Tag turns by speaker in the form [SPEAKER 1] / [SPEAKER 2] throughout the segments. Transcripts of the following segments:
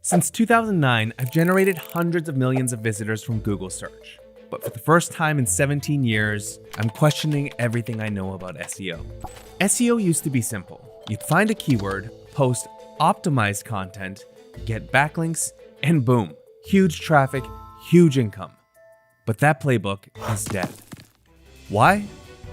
[SPEAKER 1] Since 2009, I've generated hundreds of millions of visitors from Google search. But for the first time in 17 years, I'm questioning everything I know about SEO. SEO used to be simple. You'd find a keyword, post optimized content, get backlinks, and boom, huge traffic, huge income. But that playbook is dead. Why?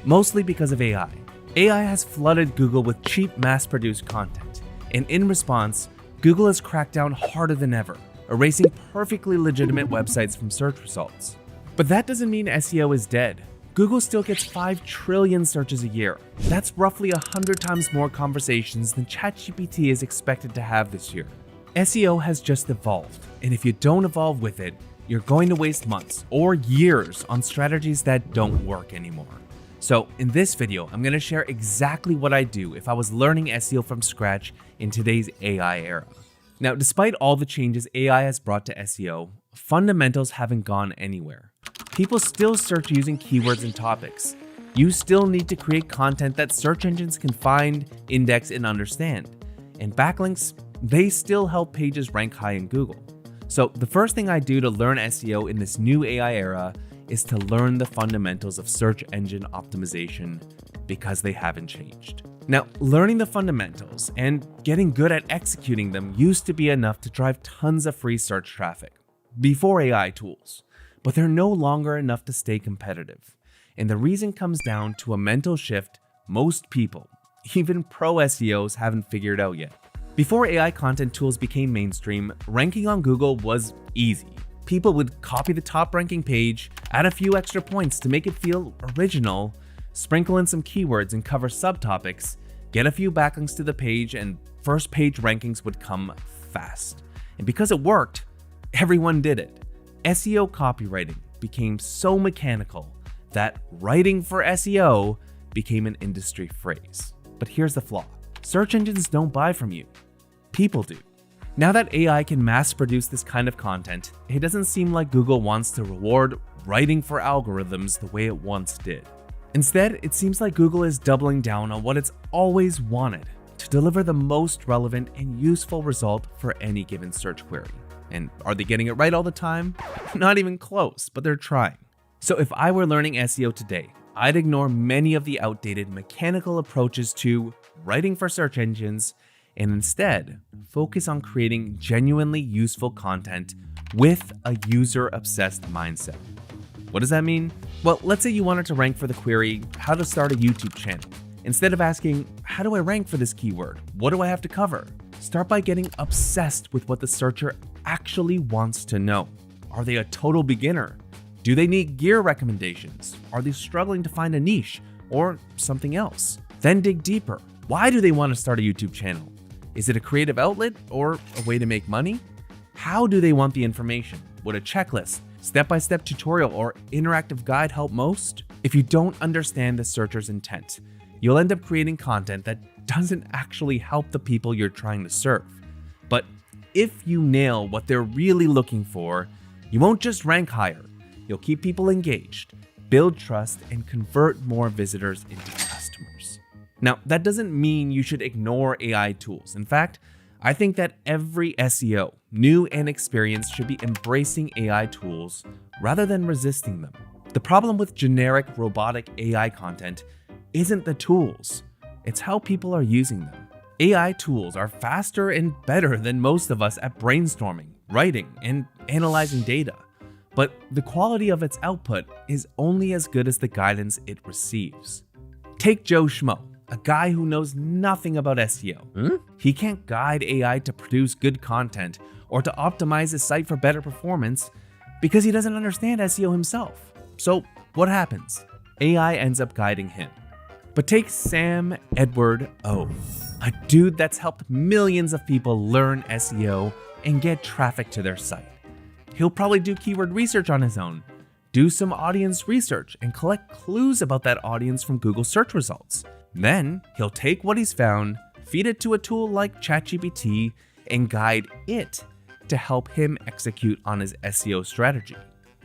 [SPEAKER 1] Mostly because of AI. AI has flooded Google with cheap mass-produced content, and in response, Google has cracked down harder than ever, erasing perfectly legitimate websites from search results. But that doesn't mean SEO is dead. Google still gets 5 trillion searches a year. That's roughly 100 times more conversations than ChatGPT is expected to have this year. SEO has just evolved, and if you don't evolve with it, you're going to waste months or years on strategies that don't work anymore. So in this video, I'm going to share exactly what I'd do if I was learning SEO from scratch in today's AI era. Now, despite all the changes AI has brought to SEO, fundamentals haven't gone anywhere. People still search using keywords and topics. You still need to create content that search engines can find, index, and understand. And backlinks, they still help pages rank high in Google. So the first thing I do to learn SEO in this new AI era is to learn the fundamentals of search engine optimization because they haven't changed. Now, learning the fundamentals and getting good at executing them used to be enough to drive tons of free search traffic before AI tools, but they're no longer enough to stay competitive. And the reason comes down to a mental shift most people, even pro SEOs, haven't figured out yet. Before AI content tools became mainstream, ranking on Google was easy. People would copy the top ranking page, add a few extra points to make it feel original, sprinkle in some keywords and cover subtopics, get a few backlinks to the page, and first page rankings would come fast. And because it worked, everyone did it. SEO copywriting became so mechanical that writing for SEO became an industry phrase. But here's the flaw. Search engines don't buy from you. People do. Now that AI can mass produce this kind of content, it doesn't seem like Google wants to reward writing for algorithms the way it once did. Instead, it seems like Google is doubling down on what it's always wanted, to deliver the most relevant and useful result for any given search query. And are they getting it right all the time? Not even close, but they're trying. So if I were learning SEO today, I'd ignore many of the outdated mechanical approaches to writing for search engines and instead focus on creating genuinely useful content with a user-obsessed mindset. What does that mean? Well, let's say you wanted to rank for the query, how to start a YouTube channel. Instead of asking, how do I rank for this keyword? What do I have to cover? Start by getting obsessed with what the searcher actually wants to know. Are they a total beginner? Do they need gear recommendations? Are they struggling to find a niche or something else? Then dig deeper. Why do they want to start a YouTube channel? Is it a creative outlet or a way to make money? How do they want the information? Would a checklist, step-by-step tutorial, or interactive guide help most? If you don't understand the searcher's intent, you'll end up creating content that doesn't actually help the people you're trying to serve. But if you nail what they're really looking for, you won't just rank higher. You'll keep people engaged, build trust, and convert more visitors into customers. Now, that doesn't mean you should ignore AI tools. In fact, I think that every SEO, new and experienced, should be embracing AI tools rather than resisting them. The problem with generic robotic AI content isn't the tools, it's how people are using them. AI tools are faster and better than most of us at brainstorming, writing, and analyzing data. But the quality of its output is only as good as the guidance it receives. Take Joe Schmo, a guy who knows nothing about SEO. He can't guide AI to produce good content or to optimize his site for better performance because he doesn't understand SEO himself. So what happens? AI ends up guiding him. But take Sam Edward O, a dude that's helped millions of people learn SEO and get traffic to their site. He'll probably do keyword research on his own, do some audience research, and collect clues about that audience from Google search results. Then he'll take what he's found, feed it to a tool like ChatGPT, and guide it to help him execute on his SEO strategy.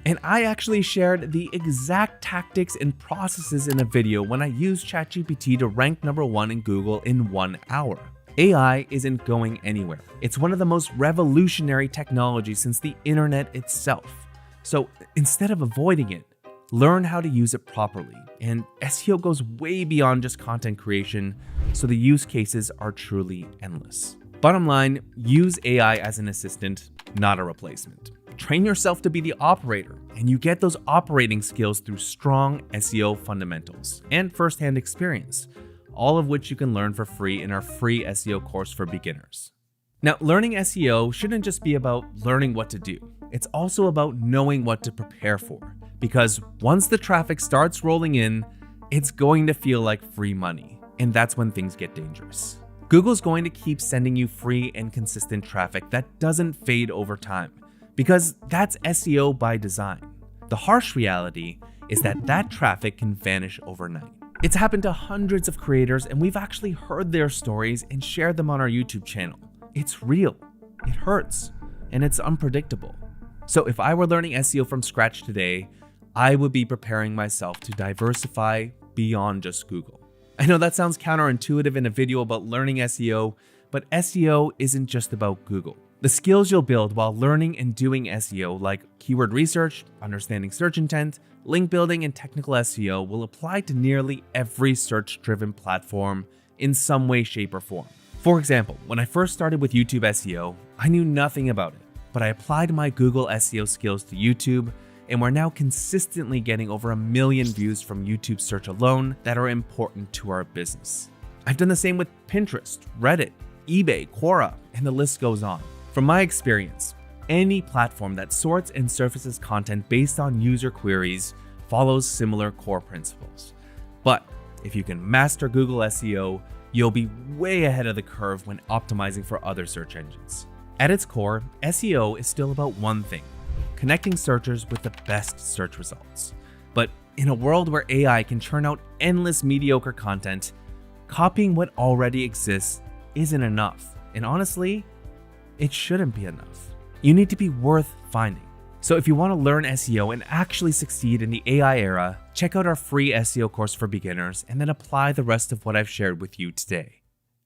[SPEAKER 1] And I actually shared the exact tactics and processes in a video when I used ChatGPT to rank #1 in Google in 1 hour. AI isn't going anywhere. It's one of the most revolutionary technologies since the internet itself. So instead of avoiding it, learn how to use it properly. And SEO goes way beyond just content creation, so the use cases are truly endless. Bottom line, use AI as an assistant, not a replacement. Train yourself to be the operator, and you get those operating skills through strong SEO fundamentals and first-hand experience, all of which you can learn for free in our free SEO course for beginners. Now, learning SEO shouldn't just be about learning what to do. It's also about knowing what to prepare for, because once the traffic starts rolling in, it's going to feel like free money, and that's when things get dangerous. Google's going to keep sending you free and consistent traffic that doesn't fade over time, because that's SEO by design. The harsh reality is that traffic can vanish overnight. It's happened to hundreds of creators, and we've actually heard their stories and shared them on our YouTube channel. It's real, it hurts, and it's unpredictable. So if I were learning SEO from scratch today, I would be preparing myself to diversify beyond just Google. I know that sounds counterintuitive in a video about learning SEO, but SEO isn't just about Google. The skills you'll build while learning and doing SEO, like keyword research, understanding search intent, link building, and technical SEO, will apply to nearly every search-driven platform in some way, shape, or form. For example, when I first started with YouTube SEO, I knew nothing about it, but I applied my Google SEO skills to YouTube, and we're now consistently getting over 1 million views from YouTube search alone that are important to our business. I've done the same with Pinterest, Reddit, eBay, Quora, and the list goes on. From my experience, any platform that sorts and surfaces content based on user queries follows similar core principles. But if you can master Google SEO, you'll be way ahead of the curve when optimizing for other search engines. At its core, SEO is still about one thing: connecting searchers with the best search results. But in a world where AI can churn out endless mediocre content, copying what already exists isn't enough. And honestly, it shouldn't be enough. You need to be worth finding. So if you want to learn SEO and actually succeed in the AI era, check out our free SEO course for beginners and then apply the rest of what I've shared with you today.